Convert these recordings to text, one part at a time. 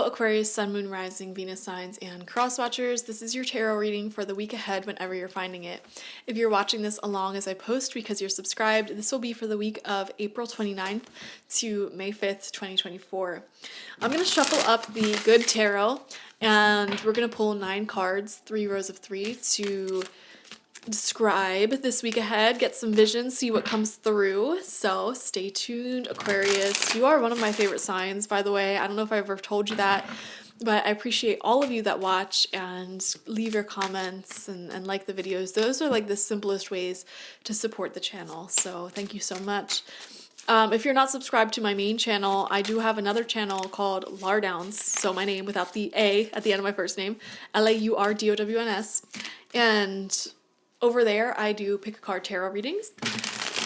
Aquarius, Sun, Moon, Rising, Venus signs, and cross watchers. This is your tarot reading for the week ahead whenever you're finding it. If you're watching this along as I post because you're subscribed, this will be for the week of April 29th to May 5th, 2024. I'm going to shuffle up the good tarot and we're going to pull 9 cards, 3 rows of 3 to describe this week ahead, get some vision, see what comes through. So stay tuned, Aquarius. You are one of my favorite signs, by the way. I don't know if I ever told you that, but I appreciate all of you that watch and leave your comments and like the videos. Those are like the simplest ways to support the channel. So thank you so much. If you're not subscribed to my main channel, I do have another channel called Lardowns. So my name without the A at the end of my first name, LAURDOWNS. And over there, I do pick a card tarot readings,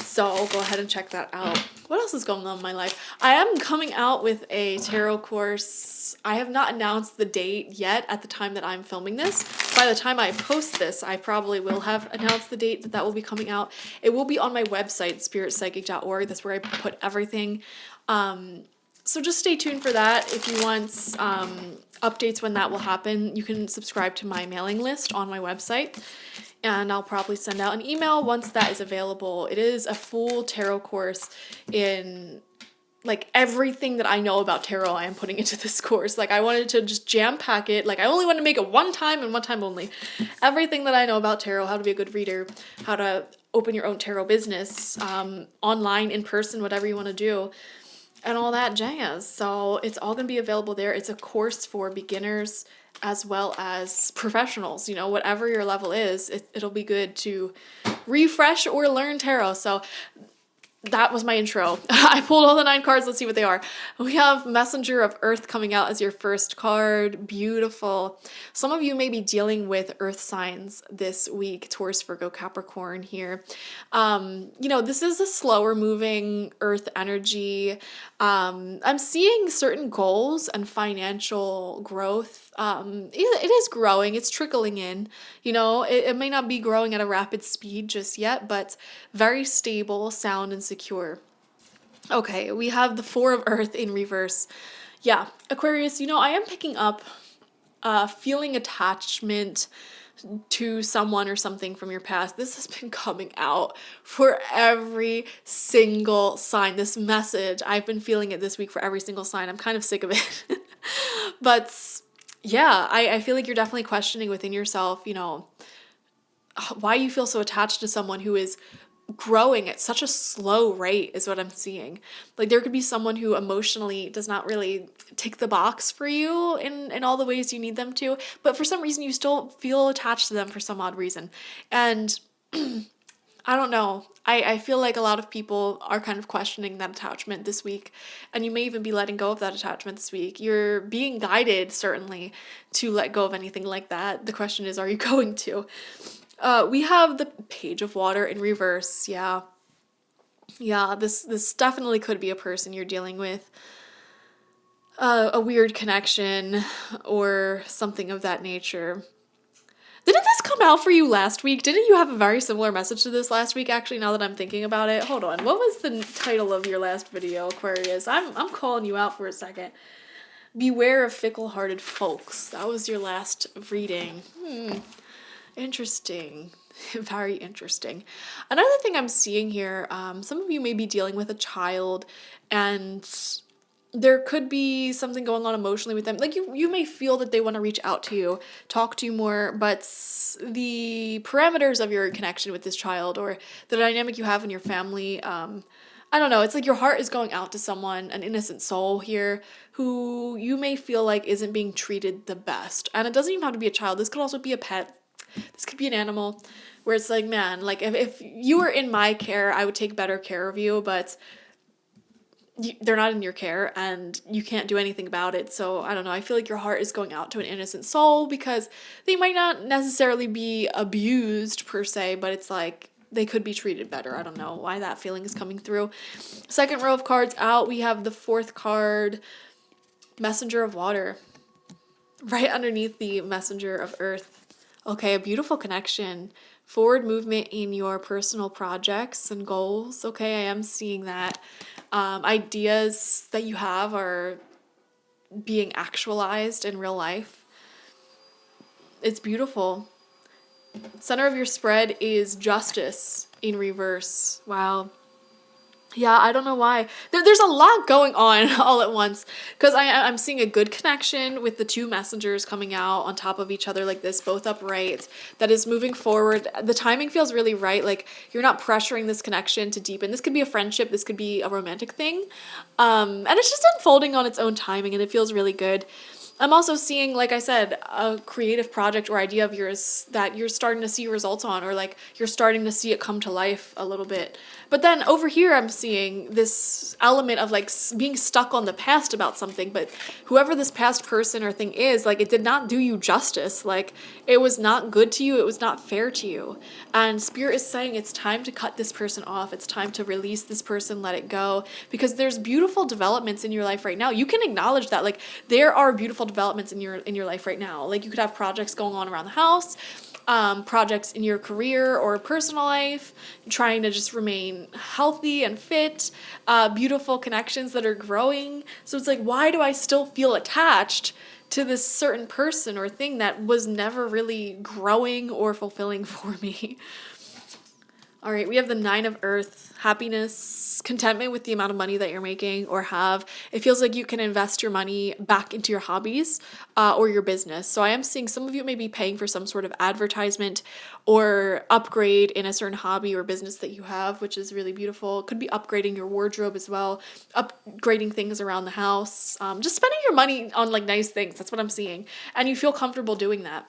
so go ahead and check that out. What else is going on in my life? I am coming out with a tarot course. I have not announced the date yet at the time that I'm filming this. By the time I post this, I probably will have announced the date that will be coming out. It will be on my website, spiritpsychic.org. That's where I put everything. So just stay tuned for that. If you want updates when that will happen, you can subscribe to my mailing list on my website. And I'll probably send out an email once that is available. It is a full tarot course in like everything that I know about tarot I am putting into this course. Like I wanted to just jam pack it. Like I only want to make it one time and one time only. Everything that I know about tarot, how to be a good reader, how to open your own tarot business, online, in person, whatever you want to do, and all that jazz. So it's all going to be available there. It's a course for beginners as well as professionals, you know, whatever your level is, it'll be good to refresh or learn tarot. So that was my intro. I pulled all the 9 cards. Let's see what they are. We have Messenger of Earth coming out as your first card. Beautiful. Some of you may be dealing with earth signs this week. Taurus, Virgo, Capricorn here. You know, this is a slower moving earth energy. I'm seeing certain goals and financial growth. It is growing. It's trickling in. You know, it may not be growing at a rapid speed just yet, but very stable, sound, and secure. Okay, we have the 4 of Earth in reverse. Yeah, Aquarius, you know, I am picking up feeling attachment to someone or something from your past. This has been coming out for every single sign. This message, I've been feeling it this week for every single sign. I'm kind of sick of it. But yeah, I feel like you're definitely questioning within yourself, you know, why you feel so attached to someone who is growing at such a slow rate is what I'm seeing. Like there could be someone who emotionally does not really tick the box for you in all the ways you need them to, but for some reason you still feel attached to them for some odd reason. And I don't know. I feel like a lot of people are kind of questioning that attachment this week, and you may even be letting go of that attachment this week. You're being guided, certainly, to let go of anything like that. The question is, are you going to? We have the Page of Water in reverse. Yeah, this definitely could be a person you're dealing with. A weird connection or something of that nature. Didn't this come out for you last week? Didn't you have a very similar message to this last week, actually, now that I'm thinking about it? Hold on. What was the title of your last video, Aquarius? I'm calling you out for a second. Beware of fickle-hearted folks. That was your last reading. Interesting. Very interesting. Another thing I'm seeing here, some of you may be dealing with a child, and there could be something going on emotionally with them. Like you may feel that they want to reach out to you, talk to you more, but the parameters of your connection with this child or the dynamic you have in your family, I don't know. It's like your heart is going out to someone, an innocent soul here, who you may feel like isn't being treated the best. And it doesn't even have to be a child. This could also be a pet. This could be an animal where it's like, man, like if you were in my care, I would take better care of you, but they're not in your care and you can't do anything about it. So I don't know. I feel like your heart is going out to an innocent soul because they might not necessarily be abused per se, but it's like they could be treated better. I don't know why that feeling is coming through. Second row of cards out, we have the 4th card, Messenger of Water, right underneath the Messenger of Earth. Okay, a beautiful connection. Forward movement in your personal projects and goals. Okay, I am seeing that. Ideas that you have are being actualized in real life. It's beautiful. Center of your spread is justice in reverse. Wow. Yeah, I don't know why. There's a lot going on all at once, because I'm seeing a good connection with the two messengers coming out on top of each other like this, both upright, that is moving forward. The timing feels really right. Like, you're not pressuring this connection to deepen. This could be a friendship. This could be a romantic thing. And it's just unfolding on its own timing, and it feels really good. I'm also seeing, like I said, a creative project or idea of yours that you're starting to see results on, or like you're starting to see it come to life a little bit. But then over here, I'm seeing this element of like being stuck on the past about something. But whoever this past person or thing is, like, it did not do you justice. Like, it was not good to you. It was not fair to you. And Spirit is saying it's time to cut this person off. It's time to release this person, let it go. Because there's beautiful developments in your life right now. You can acknowledge that. Like, there are beautiful developments in your life right now. Like, you could have projects going on around the house, projects in your career or personal life, trying to just remain healthy and fit, beautiful connections that are growing. So it's like, why do I still feel attached to this certain person or thing that was never really growing or fulfilling for me? All right, we have the 9 of Earth, happiness, contentment with the amount of money that you're making or have. It feels like you can invest your money back into your hobbies or your business. So I am seeing some of you may be paying for some sort of advertisement or upgrade in a certain hobby or business that you have, which is really beautiful. It could be upgrading your wardrobe as well, upgrading things around the house, just spending your money on like nice things. That's what I'm seeing. And you feel comfortable doing that.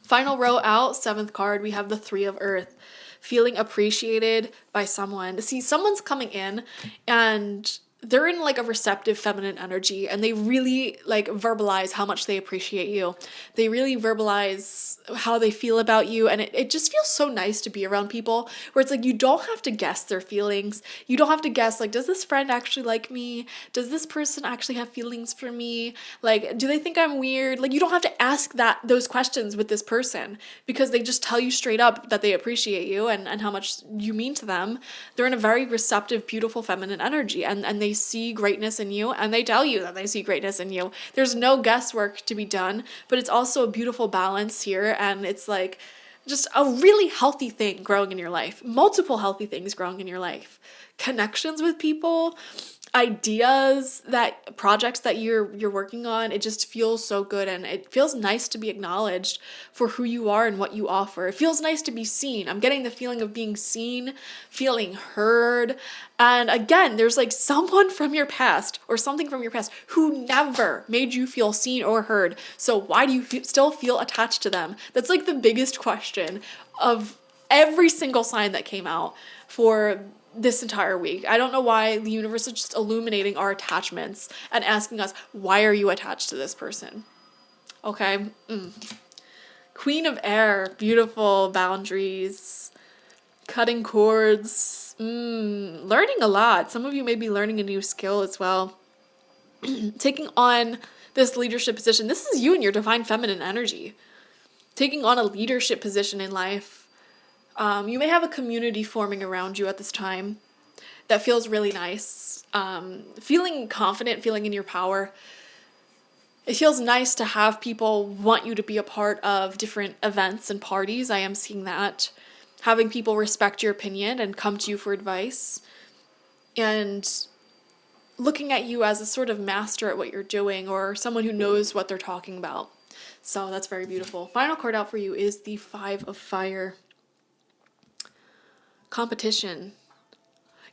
Final row out, 7th card, we have the 3 of Earth. Feeling appreciated by someone. See, someone's coming in and they're in like a receptive feminine energy, and they really like verbalize how much they appreciate you. They really verbalize how they feel about you, and it just feels so nice to be around people where it's like you don't have to guess their feelings. You don't have to guess, like, does this friend actually like me? Does this person actually have feelings for me? Like, do they think I'm weird? Like, you don't have to ask those questions with this person, because they just tell you straight up that they appreciate you and how much you mean to them. They're in a very receptive, beautiful feminine energy, and they see greatness in you, and they tell you that they see greatness in you. There's no guesswork to be done, but it's also a beautiful balance here, and it's like just a really healthy thing growing in your life. Multiple healthy things growing in your life. Connections with people, ideas, projects that you're working on. It just feels so good, and it feels nice to be acknowledged for who you are and what you offer. It feels nice to be seen. I'm getting the feeling of being seen, feeling heard. And again, there's like someone from your past or something from your past who never made you feel seen or heard. So why do you still feel attached to them? That's like the biggest question of every single sign that came out for this entire week. I don't know why the universe is just illuminating our attachments and asking us, why are you attached to this person? Okay. Queen of Air, beautiful boundaries, cutting cords, learning a lot. Some of you may be learning a new skill as well. Taking on this leadership position. This is you and your divine feminine energy. Taking on a leadership position in life. You may have a community forming around you at this time that feels really nice. Feeling confident, feeling in your power. It feels nice to have people want you to be a part of different events and parties. I am seeing that. Having people respect your opinion and come to you for advice. And looking at you as a sort of master at what you're doing, or someone who knows what they're talking about. So that's very beautiful. Final card out for you is the 5 of Fire. Competition.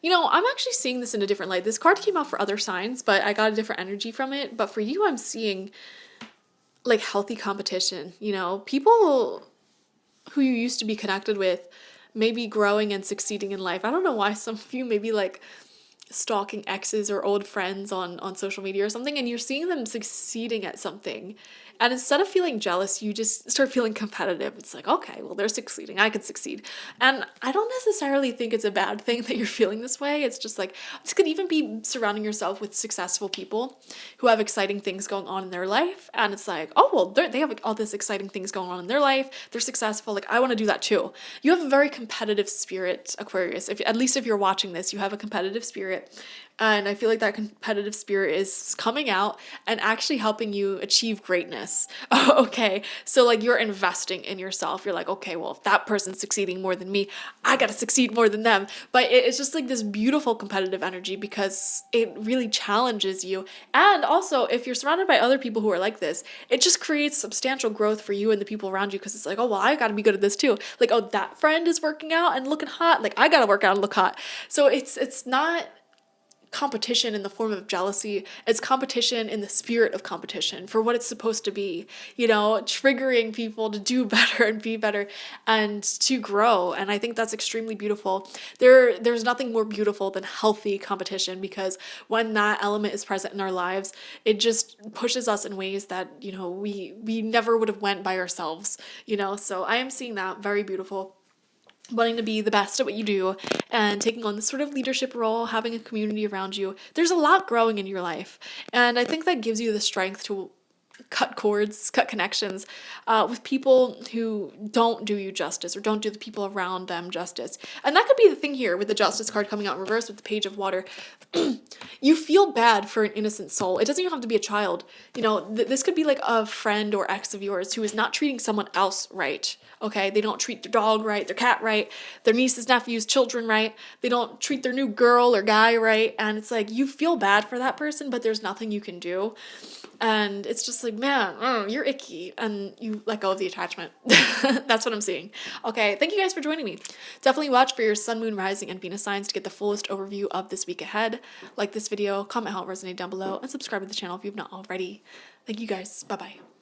You know, I'm actually seeing this in a different light. This card came out for other signs, but I got a different energy from it. But for you, I'm seeing like healthy competition. You know, people who you used to be connected with may be growing and succeeding in life. I don't know why some of you may be like stalking exes or old friends on social media or something, and you're seeing them succeeding at something. And instead of feeling jealous, you just start feeling competitive. It's like, okay, well, they're succeeding. I could succeed. And I don't necessarily think it's a bad thing that you're feeling this way. It's just like, this could even be surrounding yourself with successful people who have exciting things going on in their life. And it's like, oh, well, they have all this exciting things going on in their life. They're successful. Like, I want to do that too. You have a very competitive spirit, Aquarius. At least if you're watching this, you have a competitive spirit. And I feel like that competitive spirit is coming out and actually helping you achieve greatness. Okay. So like you're investing in yourself. You're like, okay, well, if that person's succeeding more than me, I got to succeed more than them. But it's just like this beautiful competitive energy because it really challenges you. And also, if you're surrounded by other people who are like this, it just creates substantial growth for you and the people around you because it's like, oh, well, I got to be good at this too. Like, oh, that friend is working out and looking hot. Like, I got to work out and look hot. So it's not competition in the form of jealousy. It's competition in the spirit of competition for what it's supposed to be, triggering people to do better and be better and to grow. And I think that's extremely beautiful. There's nothing more beautiful than healthy competition, because when that element is present in our lives, it just pushes us in ways that, we never would have went by ourselves, so I am seeing that very beautiful. Wanting to be the best at what you do and taking on this sort of leadership role, having a community around you. There's a lot growing in your life. And I think that gives you the strength to cut cords, cut connections with people who don't do you justice or don't do the people around them justice. And that could be the thing here with the Justice card coming out in reverse with the Page of Water. You feel bad for an innocent soul. It doesn't even have to be a child. This could be like a friend or ex of yours who is not treating someone else right. Okay, they don't treat their dog right, their cat right, their nieces, nephews, children right. They don't treat their new girl or guy right. And it's like you feel bad for that person, but there's nothing you can do. And it's just like, man, you're icky, and you let go of the attachment. That's what I'm seeing. Okay, thank you guys for joining me. Definitely watch for your sun, moon, rising, and Venus signs to get the fullest overview of this week ahead. Like this video, comment how it resonated down below, and subscribe to the channel if you've not already. Thank you guys. Bye-bye.